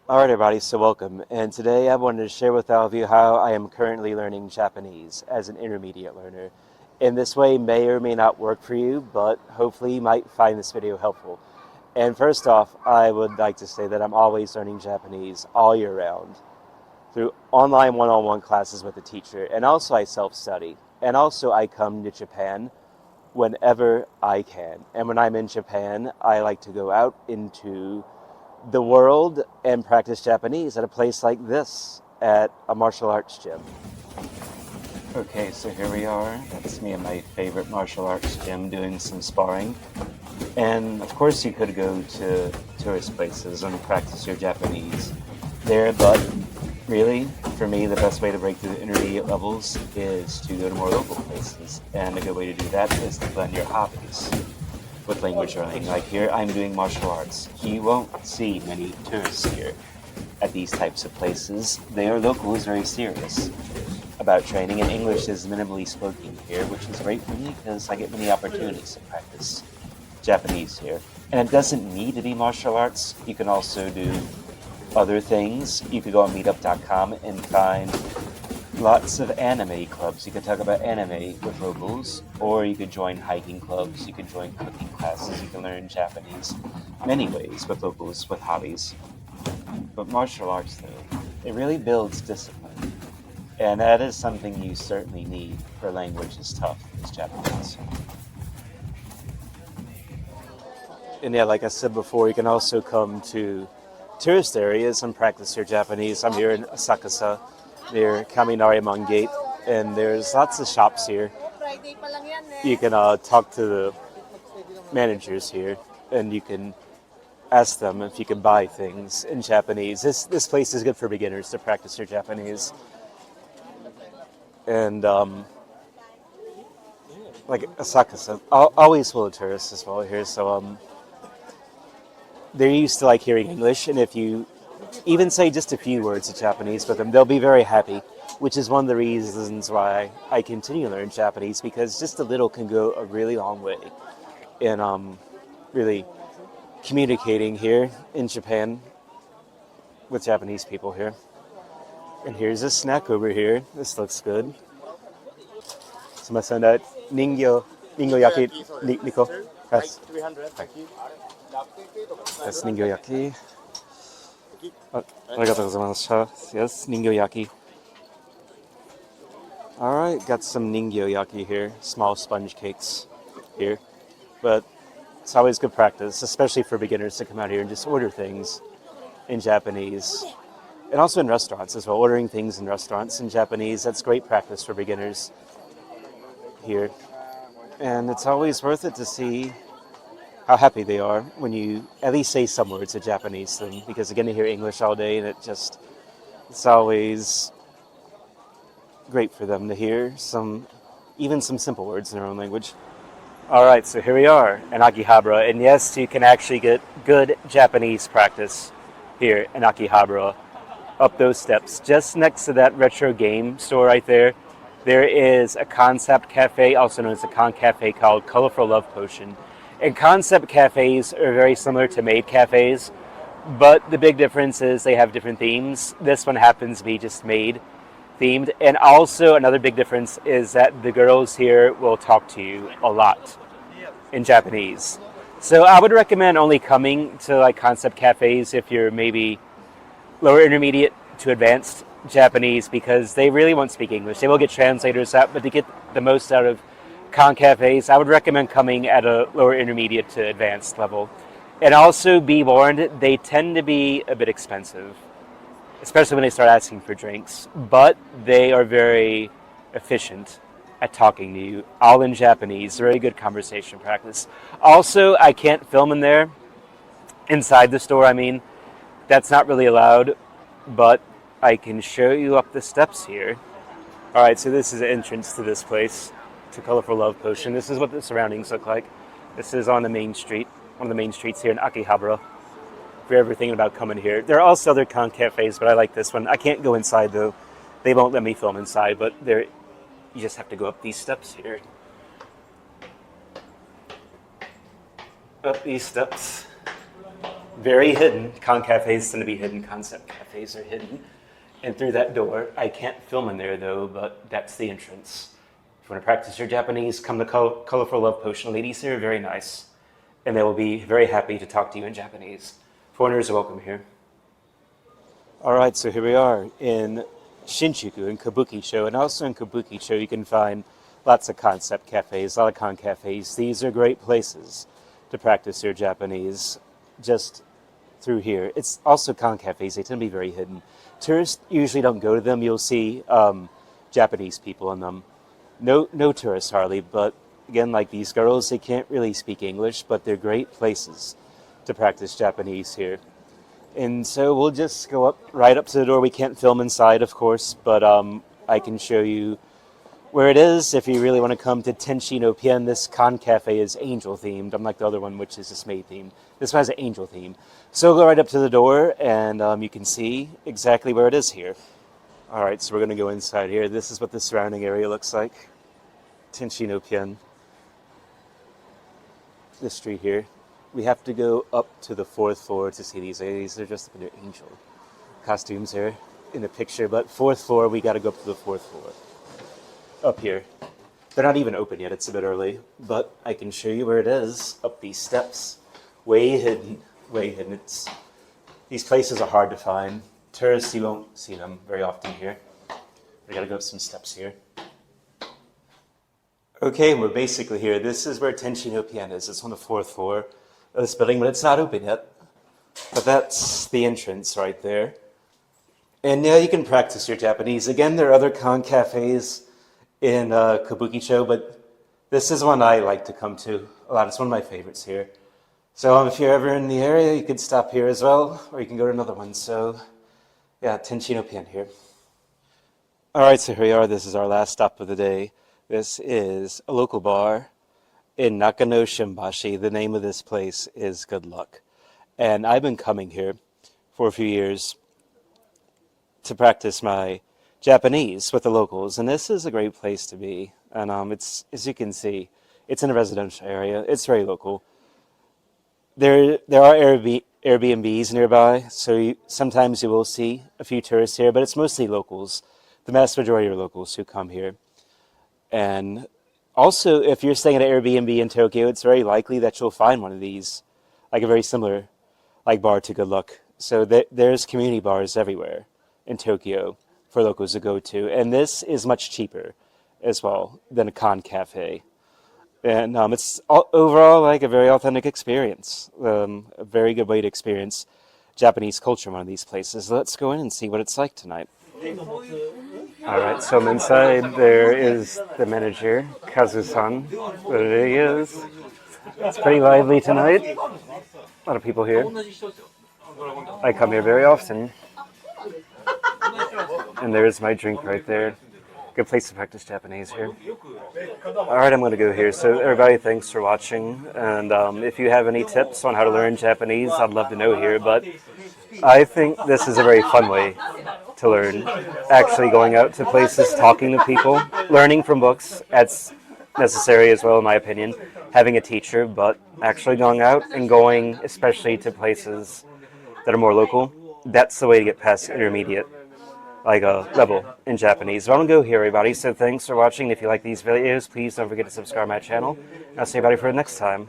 Alright everybody, so welcome. And today I wanted to share with all of you how I am currently learning Japanese as an intermediate learner. In this way may or may not work for you, but hopefully you might find this video helpful. And first off, I would like to say that I'm always learning Japanese all year round through online one-on-one classes with a teacher, and also I self-study. And also I come to Japan whenever I can. And when I'm in Japan, I like to go out into the world and practice Japanese at a place like this, at a martial arts gym. Okay, so here we are. That's me at my favorite martial arts gym doing some sparring. And of course you could go to tourist places and practice your Japanese there, but really, for me, the best way to break through the intermediate levels is to go to more local places. And a good way to do that is to blend your hobbies with language learning. Like here, I'm doing martial arts. You won't see many tourists here at these types of places. They are locals, very serious about training, and English is minimally spoken here, which is great for me because I get many opportunities to practice Japanese here. And it doesn't need to be martial arts. You can also do other things. You could go on meetup.com and find lots of anime clubs. You could talk about anime with locals, or you could join hiking clubs, you could join cooking classes, you can learn Japanese many ways with locals, with hobbies. But martial arts, though, it really builds discipline. And that is something you certainly need for a language as tough as Japanese. And yeah, like I said before, you can also come to tourist areas and practice your Japanese. I'm here in Asakusa, near Kaminari Gate, and there's lots of shops here. You can talk to the managers here, and you can ask them if you can buy things in Japanese. This place is good for beginners to practice your Japanese. And like Asakusa, always full of tourists as well here, so they're used to like hearing English, and if you even say just a few words of Japanese with them, they'll be very happy, which is one of the reasons why I continue to learn Japanese, because just a little can go a really long way in really communicating here in Japan with Japanese people here. And here's a snack over here. This looks good. Sumimasen, Ningyo yaki Niko. Yes. 300. That's Ningyo yaki. Arigatou gozaimashita. Yes, Ningyo yaki. Alright, got some Ningyo yaki here. Small sponge cakes here. But it's always good practice, especially for beginners, to come out here and just order things in Japanese. And also in restaurants as well. Ordering things in restaurants in Japanese, that's great practice for beginners here. And it's always worth it to see how happy they are when you at least say some words of Japanese to them, because again, they hear English all day, and it's always great for them to hear even some simple words in their own language. Alright, so here we are in Akihabara, and yes, you can actually get good Japanese practice here in Akihabara. Up those steps, just next to that retro game store right there, there is a concept cafe, also known as a con cafe, called Colorful Love Potion. And concept cafes are very similar to maid cafes, but the big difference is they have different themes. This one happens to be just maid themed. And also another big difference is that the girls here will talk to you a lot in Japanese. So I would recommend only coming to like concept cafes if you're maybe lower intermediate to advanced Japanese, because they really won't speak English. They will get translators out, but to get the most out of con cafes, I would recommend coming at a lower intermediate to advanced level. And also be warned, they tend to be a bit expensive, especially when they start asking for drinks, but they are very efficient at talking to you, all in Japanese. Very good conversation practice. Also, I can't film in there, inside the store, I mean. That's not really allowed, but I can show you up the steps here. Alright, so this is the entrance to this place, to Colorful Love Potion. This is what the surroundings look like. This is on the main street, one of the main streets here in Akihabara. If you're ever thinking about coming here. There are also other con cafes, but I like this one. I can't go inside though. They won't let me film inside, but you just have to go up these steps here. Up these steps. Very hidden. Con cafes tend to be hidden. Concept cafes are hidden. And through that door, I can't film in there though, but that's the entrance. If you want to practice your Japanese, come to Colorful Love Potion. Ladies here are very nice, and they will be very happy to talk to you in Japanese. Foreigners are welcome here. All right, so here we are in Shinjuku, in Kabukicho, and also in Kabukicho you can find lots of concept cafes, a lot of con cafes. These are great places to practice your Japanese just through here. It's also con cafes, they tend to be very hidden. Tourists usually don't go to them. You'll see Japanese people in them. No tourists hardly, but again, like these girls, they can't really speak English, but they're great places to practice Japanese here. And so we'll just go right up to the door. We can't film inside, of course, but I can show you where it is if you really want to come to Tenshi no Pien. This con cafe is angel themed, unlike the other one, which is just maid themed. This one has an angel theme. So we'll go right up to the door, and you can see exactly where it is here. All right, so we're going to go inside here. This is what the surrounding area looks like. Tenshi no Pien. This street here. We have to go up to the 4th floor to see these ladies. They're dressed up in their angel costumes here in the picture. But 4th floor, we got to go up to the 4th floor. Up here. They're not even open yet. It's a bit early. But I can show you where it is. Up these steps. Way hidden. Way hidden. These places are hard to find. Tourists, you won't see them very often here. We got to go up some steps here. Okay, we're basically here. This is where Tenshi no Pien is. It's on the 4th floor of this building, but it's not open yet. But that's the entrance right there. And yeah, you can practice your Japanese. Again, there are other con cafes in Kabukicho, but this is one I like to come to a lot. It's one of my favorites here. So if you're ever in the area, you could stop here as well, or you can go to another one. So yeah, Tenshi no Pien here. All right, so here we are. This is our last stop of the day. This is a local bar in Nakano Shimbashi. The name of this place is Good Luck. And I've been coming here for a few years to practice my Japanese with the locals. And this is a great place to be. And it's, as you can see, it's in a residential area. It's very local. There are Airbnbs nearby, so sometimes you will see a few tourists here, but it's mostly locals. The vast majority are locals who come here. And also, if you're staying at an Airbnb in Tokyo, it's very likely that you'll find one of these, like a very similar bar to Good Luck. So there's community bars everywhere in Tokyo for locals to go to. And this is much cheaper as well than a con cafe. And it's overall like a very authentic experience, a very good way to experience Japanese culture in one of these places. Let's go in and see what it's like tonight. All right, so I'm inside. There is the manager, Kazu-san. There he is. It's pretty lively tonight. A lot of people here. I come here very often. And there's my drink right there. Good place to practice Japanese here. All right, I'm going to go here. So everybody, thanks for watching. And if you have any tips on how to learn Japanese, I'd love to know here. But I think this is a very fun way to learn. Actually going out to places, talking to people, learning from books. That's necessary as well, in my opinion. Having a teacher, but actually going out and going, especially to places that are more local, that's the way to get past intermediate level in Japanese. So I'm going to go here, everybody. So thanks for watching. If you like these videos, please don't forget to subscribe to my channel. I'll see everybody for the next time.